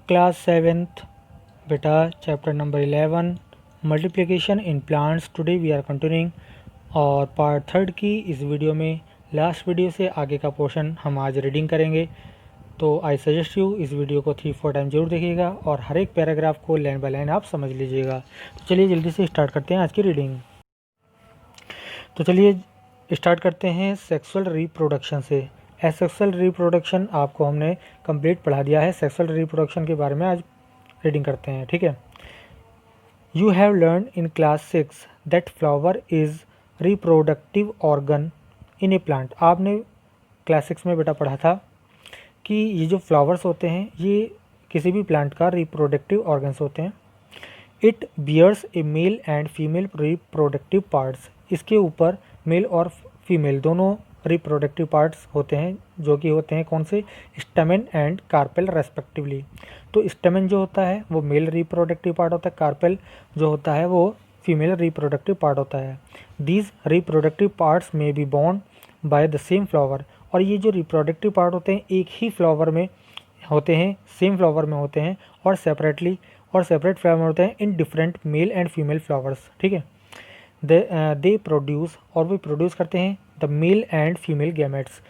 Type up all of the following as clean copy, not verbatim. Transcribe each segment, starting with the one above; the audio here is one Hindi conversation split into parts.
क्लास 7th बेटा chapter number 11 multiplication in plants. Today we are continuing और पार्ट थर्ड की इस वीडियो में लास्ट वीडियो से आगे का पोर्शन हम आज रीडिंग करेंगे। तो आई सजेस्ट यू इस वीडियो को 3-4 टाइम जरूर देखिएगा और हर एक पैराग्राफ को लाइन बाय लाइन आप समझ लीजिएगा। तो चलिए जल्दी से स्टार्ट करते हैं आज की रीडिंग। तो चलिए स्टार्ट करते हैं सेक्सुअल रिप्रोडक्शन से। सेक्सुअल रिप्रोडक्शन आपको हमने कंप्लीट पढ़ा दिया है। सेक्सुअल रिप्रोडक्शन के बारे में आज रीडिंग करते हैं, ठीक है। You have learn in class 6 that flower is reproductive organ in A plant. आपने क्लास 6 में बेटा पढ़ा था कि ये जो फ्लावर्स होते हैं ये किसी भी प्लांट का रिप्रोडक्टिव ऑर्गन्स होते हैं। It bears a male and female reproductive parts. इसके ऊपर मेल और फीमेल दोनों रिप्रोडक्टिव पार्ट्स होते हैं, जो कि होते हैं कौन से, स्टेमेन एंड कार्पेल रेस्पेक्टिवली। तो स्टेमेन जो होता है वो मेल रिप्रोडक्टिव पार्ट होता है, कार्पेल जो होता है वो फीमेल रिप्रोडक्टिव पार्ट होता है। दीज रिप्रोडक्टिव पार्ट्स में be born by the same flower. और ये जो रिप्रोडक्टिव पार्ट होते हैं एक ही फ्लावर में होते हैं, सेम फ्लावर में होते हैं और सेपरेट फ्लावर होते हैं in different male and female flowers, ठीक है। दे प्रोड्यूस और वो प्रोड्यूस करते हैं the male and female gametes.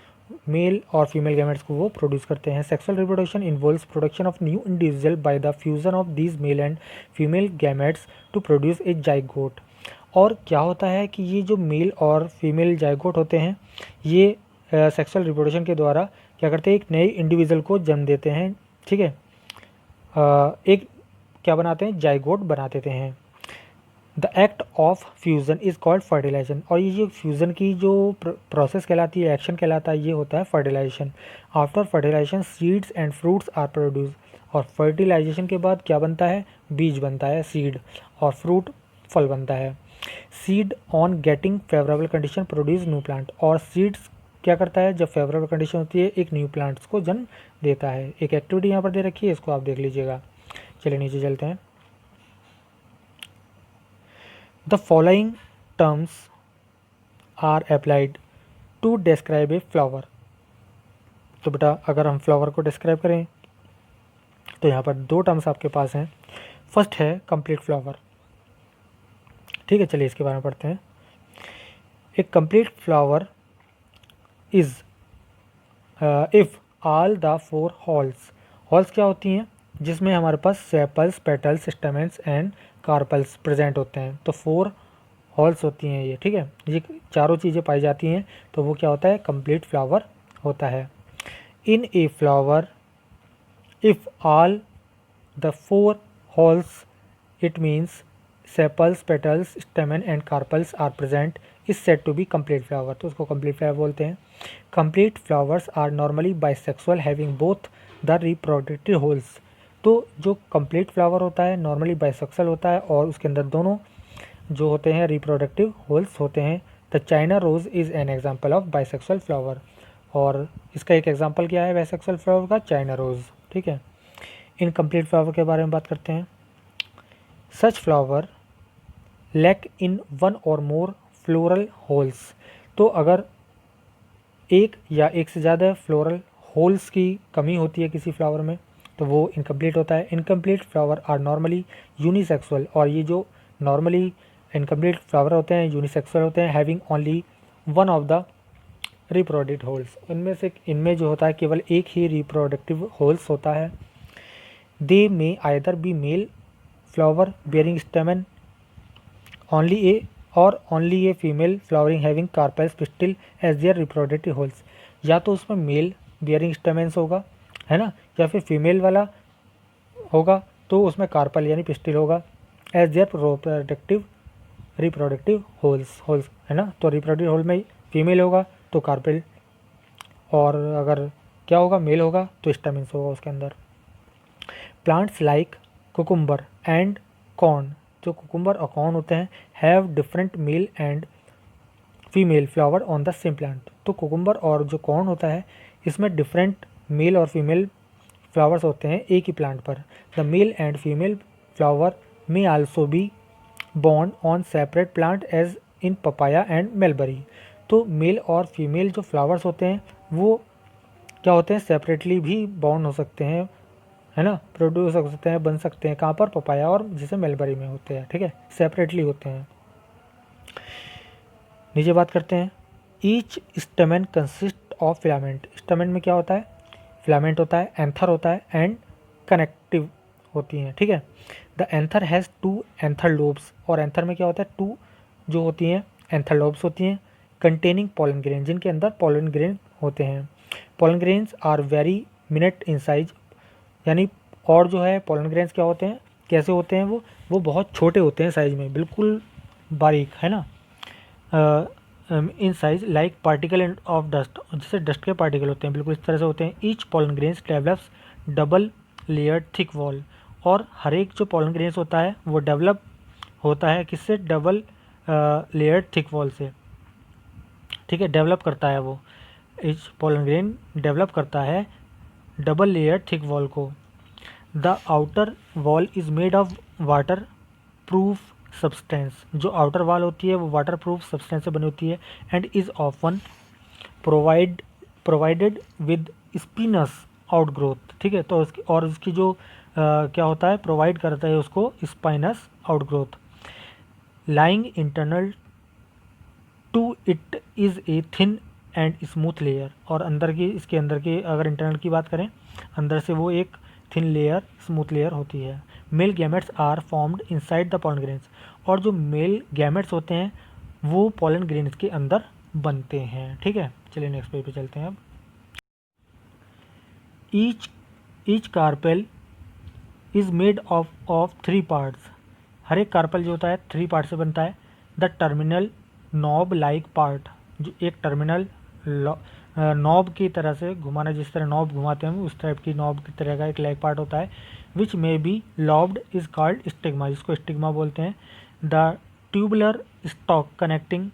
Male और फीमेल गैमेट्स को वो प्रोड्यूस करते हैं। Sexual reproduction involves production of new individual by the fusion of these male and female gametes to produce a zygote. और क्या होता है कि ये जो मेल और फीमेल जाइगोट होते हैं ये सेक्सुअल रिप्रोडक्शन के द्वारा क्या करते हैं, एक नए इंडिविजुअल को जन्म देते हैं, ठीक है। एक क्या बनाते हैं, जाइगोट बना देते हैं। The act of fusion is called fertilization. और ये जो फ्यूज़न की जो प्रोसेस कहलाती है, एक्शन कहलाता है, ये होता है fertilization. After fertilization seeds and fruits are produce. और फर्टिलाइजेशन के बाद क्या बनता है, बीज बनता है, सीड, और फ्रूट फल बनता है। Seed on getting favourable condition produce new plant. और सीड्स क्या करता है, जब फेवरेबल कंडीशन होती है एक न्यू प्लांट्स को जन्म देता है। एक एक्टिविटी यहाँ पर दे रखी है, इसको आप देख लीजिएगा। चलिए नीचे चलते हैं। The following terms are applied to describe a flower. तो बेटा अगर हम फ्लावर को डिस्क्राइब करें तो यहाँ पर दो टर्म्स आपके पास हैं। फर्स्ट है कंप्लीट फ्लावर, ठीक है। चलिए इसके बारे में पढ़ते हैं। A complete flower is if all the 4 whorls क्या होती हैं, जिसमें हमारे पास sepals, petals, stamens and carpels present होते हैं। तो 4 हॉल्स होती हैं ये, ठीक है। ये चारों चीज़ें पाई जाती हैं तो वो क्या होता है, कंप्लीट फ्लावर होता है। In a flower if all the 4 whorls it means sepals, petals, stamen and carpels are present is said to be complete flower. तो उसको कंप्लीट फ्लावर बोलते हैं। Complete flowers are normally bisexual having both the reproductive whorls. तो जो कंप्लीट फ्लावर होता है नॉर्मली बाइसेक्सुअल होता है और उसके अंदर दोनों जो होते हैं रिप्रोडक्टिव होल्स होते हैं। The China rose is an example of bisexual flower. और इसका एक एग्जाम्पल क्या है बाइसेक्सुअल फ्लावर का, चाइना रोज, ठीक है। इनकम्प्लीट फ्लावर के बारे में बात करते हैं। सच फ्लावर लैक इन 1 और मोर फ्लोरल होल्स। तो अगर एक या एक से ज़्यादा फ्लोरल होल्स की कमी होती है किसी फ्लावर में तो वो इनकम्प्लीट होता है। Incomplete flower are normally unisexual. और ये जो नॉर्मली इनकम्प्लीट फ्लावर होते हैं यूनिसेक्सुअल होते हैं, having only 1 of the reproductive holes. इनमें जो होता है केवल एक ही रिप्रोडक्टिव होल्स होता है। They may either be male flower bearing stamen only a female flowering having carpels pistil as their reproductive whorls. या तो उसमें मेल बियरिंग स्टेमेंस होगा, है ना, या फिर फीमेल वाला होगा तो उसमें कार्पल यानी पिस्टिल होगा एज देयर रिप्रोडक्टिव होल्स, है ना। तो रिप्रोडक्टिव होल में फीमेल होगा तो कार्पेल, और अगर क्या होगा, मेल होगा तो स्टेमेंस होगा उसके अंदर। Plants like cucumber and corn, जो कुकुम्बर और कॉर्न होते हैं, have different male and female flower on the same plant. तो कुकुम्बर और जो कॉर्न होता है इसमें डिफरेंट मेल और फीमेल फ्लावर्स होते हैं एक ही प्लांट पर। The male and female flower may also be born on separate plant as in papaya and mulberry. तो मेल और फीमेल जो फ्लावर्स होते हैं वो क्या होते हैं, सेपरेटली भी बॉर्न हो सकते हैं है ना, प्रोड्यूस हो सकते हैं, बन सकते हैं कहाँ पर, पपाया और जैसे मेलबरी में होते हैं, ठीक है, सेपरेटली होते हैं। नीचे बात करते हैं, each stamen consist of filament. Stamen में क्या होता है, फिलामेंट होता है, एंथर होता है एंड कनेक्टिव होती हैं, ठीक है। The anther has 2 anther lobes, और एंथर में क्या होता है, 2 जो होती हैं एंथर लोब्स होती हैं, कंटेनिंग पोलन ग्रेन, जिनके अंदर पोलन ग्रेन होते हैं। Pollen grains are very minute in size, यानी और जो है पोलन ग्रेन्स क्या होते हैं, कैसे होते हैं वो बहुत छोटे होते हैं साइज में, बिल्कुल बारीक, है ना, in size like particle of dust, जैसे डस्ट के पार्टिकल होते हैं, बिल्कुल इस तरह से होते हैं। Each pollen grains develops double layered thick wall, और हर एक जो पोलन ग्रेन्स होता है वो डेवलप होता है किससे, डबल लेयर्ड थिक वॉल से, ठीक है, डेवलप करता है वो, ईच पोलन ग्रेन डेवलप करता है डबल लेयर्ड थिक वॉल को। The outer wall is made of water proof substance, जो आउटर वॉल होती है वो वाटर प्रूफ सब्सटेंस से बनी होती है, and is often provided with spins outgrowth, ठीक है, तो उसकी और इसकी जो क्या होता है, प्रोवाइड करता है उसको spinous outgrowth. Lying internal to it is a thin and smooth layer, और अंदर की, इसके अंदर की अगर इंटरनल की बात करें, अंदर से वो एक थिन लेयर, स्मूथ लेयर होती है। Male gametes are formed inside the pollen grains, और जो मेल गैमेट्स होते हैं वो पोलन ग्रेन्स के अंदर बनते हैं, ठीक है। चलिए नेक्स्ट पेज पे चलते हैं अब। Each carpel is made of 3 parts, हर एक कार्पल जो होता है 3 पार्ट से बनता है। The terminal knob like part, जो एक टर्मिनल नॉब की तरह से घुमाना, जिस तरह नॉब घुमाते हैं उस टाइप की नॉब की तरह का एक लाइक पार्ट होता है, which may be lobed is called stigma, जिसको स्टिग्मा बोलते हैं। The tubular stalk connecting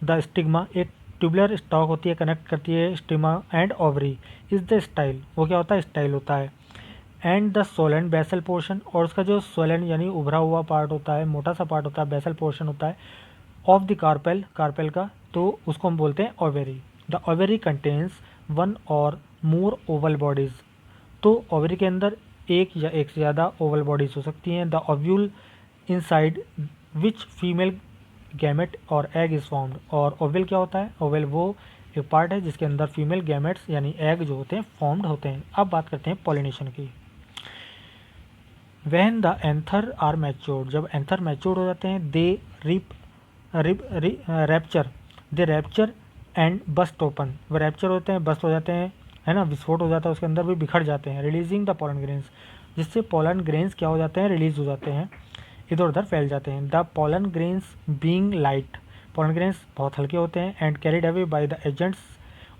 the stigma, एक ट्यूबुलर स्टॉक होती है, कनेक्ट करती है stigma and ovary, is the style, वो क्या होता है, स्टाइल होता है। And the swollen basal portion, और उसका जो सोलन यानी उभरा हुआ पार्ट होता है, मोटा सा पार्ट होता है, बेसल पोर्शन होता है ऑफ द कार्पेल, कार्पेल का, तो उसको हम बोलते हैं ओवेरी। द ओवेरी कंटेन्स 1 और मोर ओवल बॉडीज, तो ओवेरी के अंदर एक या एक से ज़्यादा ओवल बॉडीज हो सकती हैं। The ovule inside which female gamete और एग इज फॉर्म्ड, और ओवल क्या होता है, ओवल वो एक पार्ट है जिसके अंदर फीमेल गैमेट्स यानी एग जो होते हैं फॉर्म्ड होते हैं। अब बात करते हैं पॉलिनेशन की। When the anther are matured, जब एंथर मैच्योर्ड हो जाते हैं, they rupture, they rupture and burst open, वो रैप्चर होते हैं, बस्ट हो जाते हैं, है ना, विस्फोट हो जाता है उसके अंदर, भी बिखर जाते हैं। रिलीजिंग द पोलन ग्रेन्स, जिससे पोलन ग्रेन्स क्या हो जाते हैं, रिलीज हो जाते हैं, इधर उधर फैल जाते हैं। The pollen grains being light, pollen grains बहुत हल्के होते हैं, and carried away by the agents,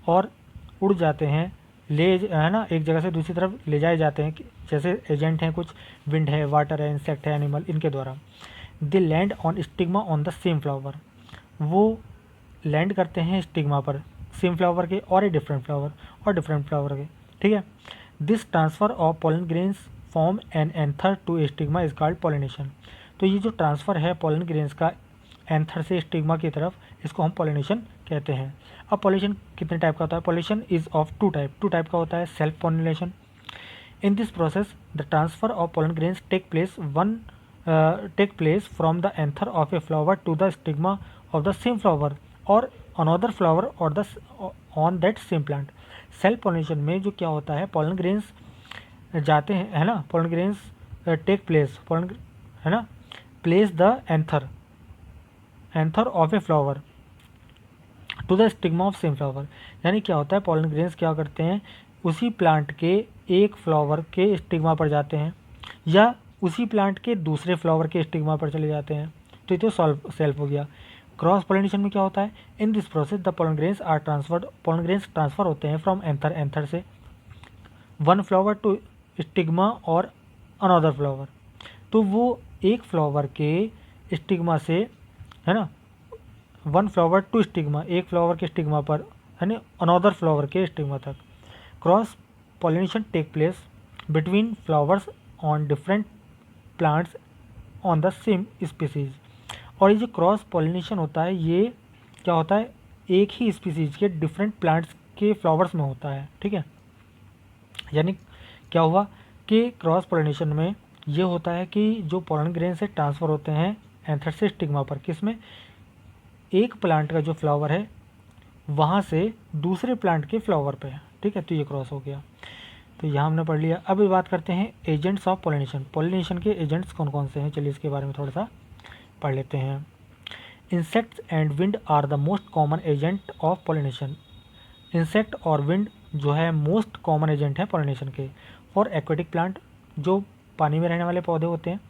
और उड़ जाते हैं, ले, है ना, एक जगह से दूसरी तरफ ले जाए जाते हैं, जैसे एजेंट हैं कुछ, विंड है, वाटर है, इंसेक्ट है, एनिमल, इनके द्वारा। They land on stigma on the same flower, वो लैंड करते हैं स्टिग्मा पर, सेम फ्लावर के और ए डिफरेंट फ्लावर, और डिफरेंट फ्लावर के, ठीक है। This transfer of pollen grains form an anther to stigma is called pollination, तो ये जो ट्रांसफ़र है पोलन ग्रेन्स का एंथर से स्टिग्मा की तरफ, इसको हम पॉलिनेशन कहते हैं। अब पॉलिनेशन कितने टाइप का होता है, पॉलिनेशन इज ऑफ 2 टाइप का होता है। Self pollination, in this process the transfer of pollen grains take place from the anther of a flower to the stigma of the same flower or another flower or the on that same plant. Self pollination में जो क्या होता है, पोलन ग्रेन्स जाते हैं, है ना, pollen grains take place, pollen, है ना, place the anther of a flower to the stigma of same flower, यानी क्या होता है, पोलन ग्रेन्स क्या करते हैं, उसी प्लांट के एक फ्लावर के स्टिग्मा पर जाते हैं, या उसी प्लांट के दूसरे फ्लावर के स्टिग्मा पर चले जाते हैं, तो ये तो सेल्फ हो गया। क्रॉस पोलिनेशन में क्या होता है, in this process the pollen grains are transferred, pollen grains transfer होते हैं फ्रॉम एंथर से 1 flower to stigma or another flower, तो वो एक फ्लावर के स्टिग्मा से, है ना, 1 फ्लावर टू स्टिग्मा, एक फ्लावर के स्टिग्मा पर, है ना, अनदर फ्लावर के स्टिग्मा तक। Cross pollination take place between flowers on different plants on the same species, और ये जो क्रॉस पॉलिनेशन होता है ये क्या होता है, एक ही स्पीसीज के डिफरेंट प्लांट्स के फ्लावर्स में होता है, ठीक है। यानी क्या हुआ, कि क्रॉस पोलिनेशन में ये होता है कि जो पोलन ग्रेन से ट्रांसफ़र होते हैं एंथर से स्टिग्मा पर, किसमें, एक प्लांट का जो फ्लावर है वहाँ से दूसरे प्लांट के फ्लावर पे, ठीक है। तो ये क्रॉस हो गया। तो यहाँ हमने पढ़ लिया। अब बात करते हैं एजेंट्स ऑफ पोलिनेशन। पोलिनेशन के एजेंट्स कौन कौन से हैं, चलिए इसके बारे में थोड़ा सा पढ़ लेते हैं। Insects and wind are the most common agent of pollination. Insect और विंड जो है मोस्ट कॉमन एजेंट है पोलिनेशन के। फॉर एक्वेटिक प्लांट, जो पानी में रहने वाले पौधे होते हैं,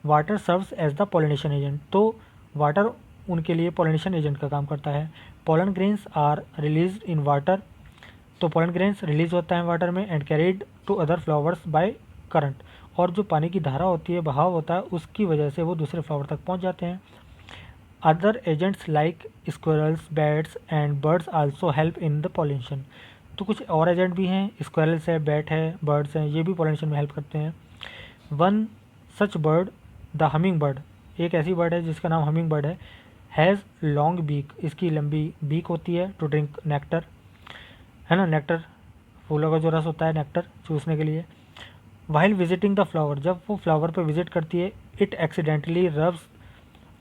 water serves as the pollination agent. तो वाटर उनके लिए पोलिनेशन एजेंट का काम करता है। Pollen grains are release in water, तो पोलन ग्रेन्स रिलीज होता है वाटर में and carried to other flowers by current, और जो पानी की धारा होती है, बहाव होता है, उसकी वजह से वो दूसरे फ्लावर तक पहुंच जाते हैं। Other agents like squirrels, bats and birds also help in the pollination. तो कुछ और एजेंट भी हैं, स्क्वायरल्स है, बैट है, बर्ड्स हैं, ये भी पोलिनेशन में हेल्प करते हैं। One such bird the humming bird, एक ऐसी बर्ड है जिसका नाम हमिंग बर्ड है, हैज़ लॉन्ग बीक, इसकी लंबी बीक होती है, टू ड्रिंक नेक्टर, है ना, नेक्टर फूलों का जो रस होता है, नेक्टर चूसने के लिए। वाइल विजिटिंग द फ्लावर, जब वो फ्लावर पर विजिट करती है, it accidentally rubs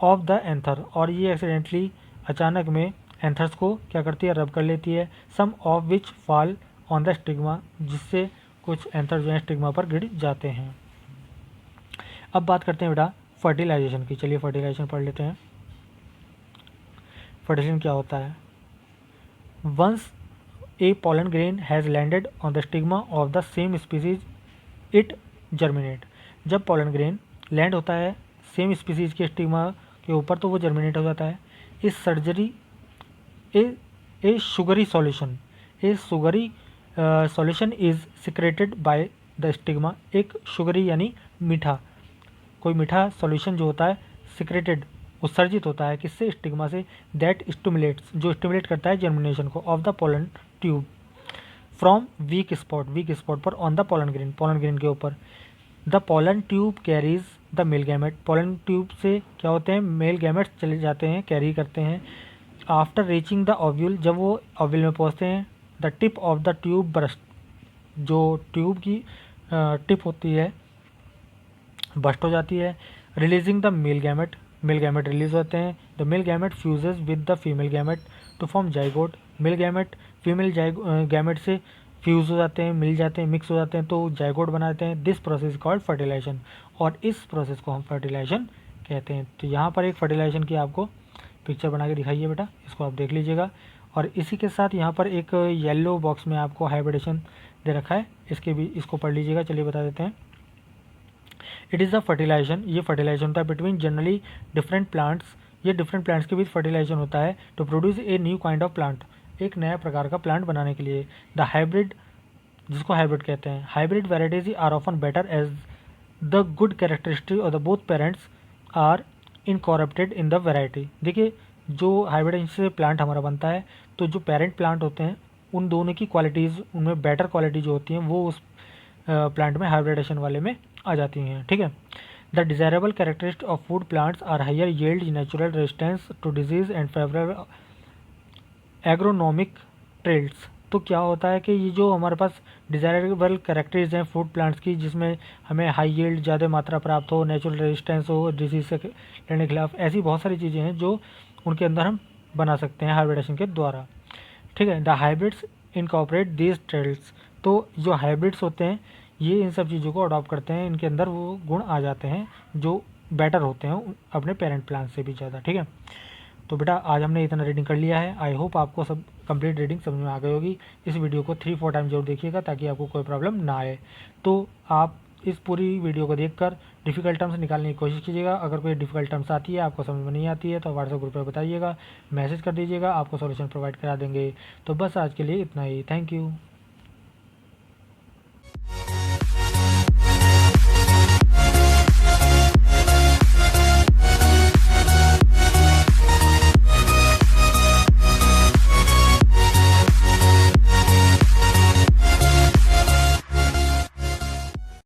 of the anther, और ये एक्सीडेंटली अचानक में एंथर्स को क्या करती है, रब कर लेती है। Some of which fall on the stigma, जिससे कुछ एंथर जो है स्टिग्मा पर गिर जाते हैं। अब बात करते हैं बेटा फर्टिलाइजेशन की। चलिए फर्टिलाइजेशन पढ़ लेते हैं। फर्टिलाइजेशन क्या होता है। Once a pollen grain has landed on the stigma of the same species it germinate, जब पोलन ग्रेन लैंड होता है सेम स्पीसीज के स्टिग्मा के ऊपर तो वो जर्मिनेट हो जाता है। इस surgery A sugary solution, A sugary solution is secreted by the stigma, एक शुगरी यानी मीठा, कोई मीठा सॉल्यूशन जो होता है सिक्रेटेड, उत्सर्जित होता है किससे, स्टिग्मा से, दैट स्टिमुलेट्स, जो स्टिमुलेट करता है जर्मिनेशन को, of the pollen tube from week spot पर ऑन द पोलन ग्रेन के ऊपर। The pollen tube carries the male gamete, pollen tube से क्या होते हैं, मेल गैमेट्स चले जाते हैं, कैरी करते हैं। आफ्टर रीचिंग द ओव्यूल, जब वो ओव्यूल में पहुंचते हैं, the tip of the tube burst, जो ट्यूब की टिप होती है बस्ट हो जाती है। Releasing the male gamete release होते हैं। The male gamete fuses with the female gamete to form zygote, male gamete female gamete से फ्यूज हो जाते हैं, मिल जाते हैं, मिक्स हो जाते हैं, तो जाइगोट बनाते हैं। दिस प्रोसेस कॉल्ड फर्टिलाइजेशन, और इस प्रोसेस को हम फर्टिलाइजेशन कहते हैं। तो यहाँ पर एक फर्टिलाइजेशन की आपको पिक्चर बना के दिखाइए बेटा, इसको आप देख लीजिएगा। और इसी के साथ यहाँ पर एक येलो बॉक्स में आपको हाइब्रिडेशन दे रखा है, इसको पढ़ लीजिएगा। चलिए बता देते हैं। इट इज़ द फर्टिलाइजेशन, ये फर्टिलाइजेशन होता है बिटवीन जनरली डिफरेंट प्लांट्स, ये डिफरेंट प्लांट्स के बीच फर्टिलाइजेशन होता है to produce a new kind of plant, एक नया प्रकार का प्लांट बनाने के लिए। द हाइब्रिड, जिसको हाइब्रिड कहते हैं, hybrid varieties are often better as the good characteristic और the both parents are incorporated in the variety. देखिए जो हाइब्रिड से प्लांट हमारा बनता है, तो जो पेरेंट प्लांट होते हैं उन दोनों की क्वालिटीज़, उनमें बेटर क्वालिटी जो होती हैं वो उस प्लांट में हाइब्रिडेशन वाले में आ जाती हैं, ठीक है। The desirable characteristic of food plants are higher yield, natural resistance to disease and favourable agronomic traits. तो क्या होता है कि ये जो हमारे पास डिज़ायरेबल कैरेक्टर्स हैं फूड प्लांट्स की, जिसमें हमें हाई यील्ड ज़्यादा मात्रा प्राप्त हो, नेचुरल रेजिस्टेंस हो डिजीज से लड़ने के खिलाफ, ऐसी बहुत सारी चीज़ें हैं जो उनके अंदर हम बना सकते हैं हाइब्रिडेशन के द्वारा, ठीक है। The hybrids incorporate these traits, तो जो हाइब्रिड्स होते हैं ये इन सब चीज़ों को अडॉप्ट करते हैं, इनके अंदर वो गुण आ जाते हैं जो बेटर होते हैं अपने पेरेंट प्लांट से भी ज़्यादा, ठीक है। तो बेटा आज हमने इतना रीडिंग कर लिया है। आई होप आपको सब कंप्लीट रीडिंग समझ में आ गई होगी। इस वीडियो को 3-4 टाइम जरूर देखिएगा ताकि आपको कोई प्रॉब्लम ना आए। तो आप इस पूरी वीडियो को देखकर डिफ़िकल्ट टर्म्स निकालने की कोशिश कीजिएगा। अगर कोई डिफ़िकल्ट टर्म्स आती है, आपको समझ में नहीं आती है, तो व्हाट्सएप ग्रुप पर बताइएगा, मैसेज कर दीजिएगा, आपको सॉल्यूशन प्रोवाइड करा देंगे। तो बस आज के लिए इतना ही। Thank you.